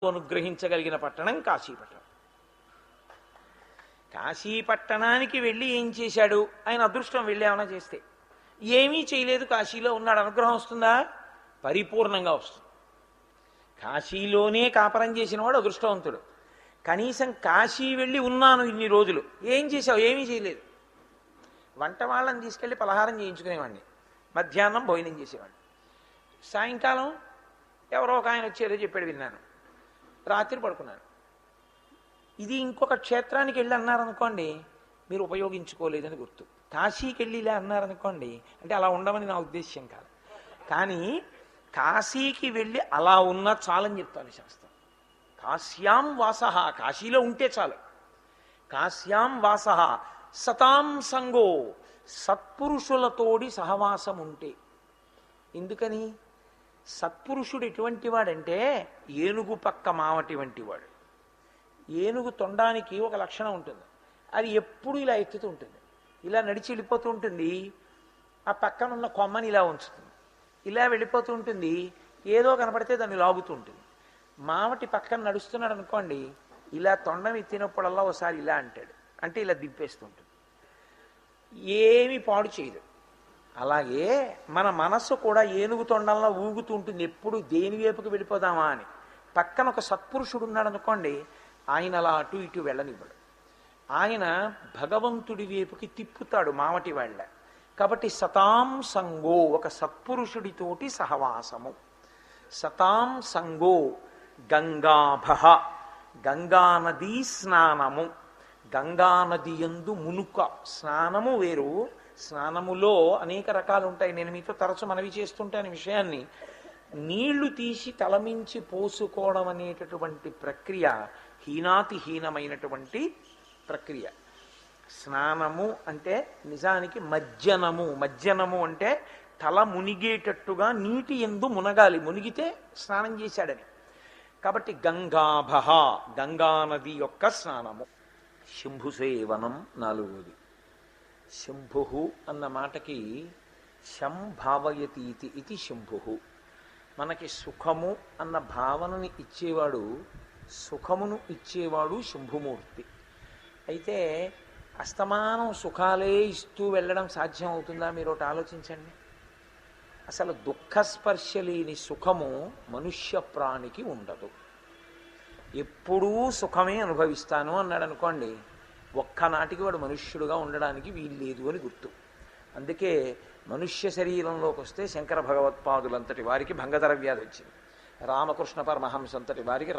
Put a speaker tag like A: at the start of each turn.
A: అనుగ్రహించగలిగిన పట్టణం కాశీపట్టణం. కాశీపట్టణానికి వెళ్ళి ఏం చేశాడు? ఆయన అదృష్టం వెళ్ళి ఏమైనా చేస్తే. ఏమీ చేయలేదు, కాశీలో ఉన్నాడు, అనుగ్రహం వస్తుందా? పరిపూర్ణంగా వస్తుంది. కాశీలోనే కాపరం చేసిన వాడు అదృష్టవంతుడు. కనీసం కాశీ వెళ్ళి ఉన్నాను ఇన్ని రోజులు, ఏం చేశావు? ఏమీ చేయలేదు. వంట వాళ్ళని తీసుకెళ్ళి పలహారం చేయించుకునేవాడిని, మధ్యాహ్నం భోజనం చేసేవాడిని, సాయంకాలం ఎవరో ఒక ఆయన వచ్చి ఏదో చెప్పాడు విన్నాను, రాత్రి పడుకున్నాను. ఇది ఇంకొక క్షేత్రానికి వెళ్ళి అన్నారనుకోండి, మీరు ఉపయోగించుకోలేదని గుర్తు. కాశీకి వెళ్ళి ఇలా అన్నారనుకోండి, అంటే అలా ఉండమని నా ఉద్దేశ్యం కాదు, కానీ కాశీకి వెళ్ళి అలా ఉన్నా చాలని చెప్తాను శాస్త్రం. కాశ్యాం వాసః, కాశీలో ఉంటే చాలు. కాశ్యాం వాసః సతాం సంగో, సత్పురుషులతోడి సహవాసం ఉంటే. ఎందుకని? సత్పురుషుడు ఎటువంటి వాడంటే ఏనుగు పక్క మావటి వంటి వాడు. ఏనుగు తొండానికి ఒక లక్షణం ఉంటుంది, అది ఎప్పుడు ఇలా ఎత్తుతూ ఉంటుంది, ఇలా నడిచి వెళ్ళిపోతూ ఉంటుంది, ఆ పక్కన ఉన్న కొమ్మని ఇలా ఉంచుతుంది, ఇలా వెళ్ళిపోతూ ఉంటుంది, ఏదో కనపడితే దాన్ని లాగుతూ ఉంటుంది. మావటి పక్కన నడుస్తున్నాడు అనుకోండి, ఇలా తొండం ఎత్తినప్పుడల్లా ఒకసారి ఇలా అంటాడు, అంటే ఇలా దింపేస్తుంటుంది, ఏమీ పాడు చేయదు. అలాగే మన మనస్సు కూడా ఏనుగు తొండంలో ఊగుతూ ఉంటుంది, ఎప్పుడు దేని వైపుకి వెళ్ళిపోదామా అని. పక్కన ఒక సత్పురుషుడు ఉన్నాడు అనుకోండి, ఆయన అలా అటు ఇటు వెళ్ళనివ్వడు, ఆయన భగవంతుడి వైపుకి తిప్పుతాడు మావటి వాళ్ళ. కాబట్టి సతాం సంగో, ఒక సత్పురుషుడితోటి సహవాసము. సతాం సంగో గంగాభ, గంగానదీ స్నానము. గంగానది యందు మునుక, స్నానము వేరు, స్నానములో అనేక రకాలు ఉంటాయి. నేను మీతో తరచు మనవి చేస్తుంటాను విషయాన్ని. నీళ్లు తీసి తలమించి పోసుకోవడం అనేటటువంటి ప్రక్రియ హీనాతిహీనమైనటువంటి ప్రక్రియ. స్నానము అంటే నిజానికి మజ్జనము. మజ్జనము అంటే తల మునిగేటట్టుగా నీటి యందు మునగాలి, మునిగితే స్నానం చేశాడని. కాబట్టి గంగాభ, గంగానది యొక్క స్నానము. శంభుసేవనం నాలుగోది. శంభు అన్న మాటకి శం భావయతీతి ఇది శంభు. మనకి సుఖము అన్న భావనని ఇచ్చేవాడు, సుఖమును ఇచ్చేవాడు శంభుమూర్తి. అయితే అస్తమానం సుఖాలే ఇస్తూ వెళ్ళడం సాధ్యం అవుతుందా? మీరు ఒకటి ఆలోచించండి. అసలు దుఃఖస్పర్శ లేని సుఖము మనుష్య ప్రాణికి ఉండదు. ఎప్పుడూ సుఖమే అనుభవిస్తాను అన్నాడు అనుకోండి, ఒక్కనాటికి వాడు మనుష్యుడుగా ఉండడానికి వీల్లేదు అని గుర్తు. అందుకే మనుష్య శరీరంలోకి వస్తే శంకర భగవత్పాదులంతటి వారికి భంగధర వ్యాధి వచ్చింది, రామకృష్ణ పరమహంసంతటి వారికి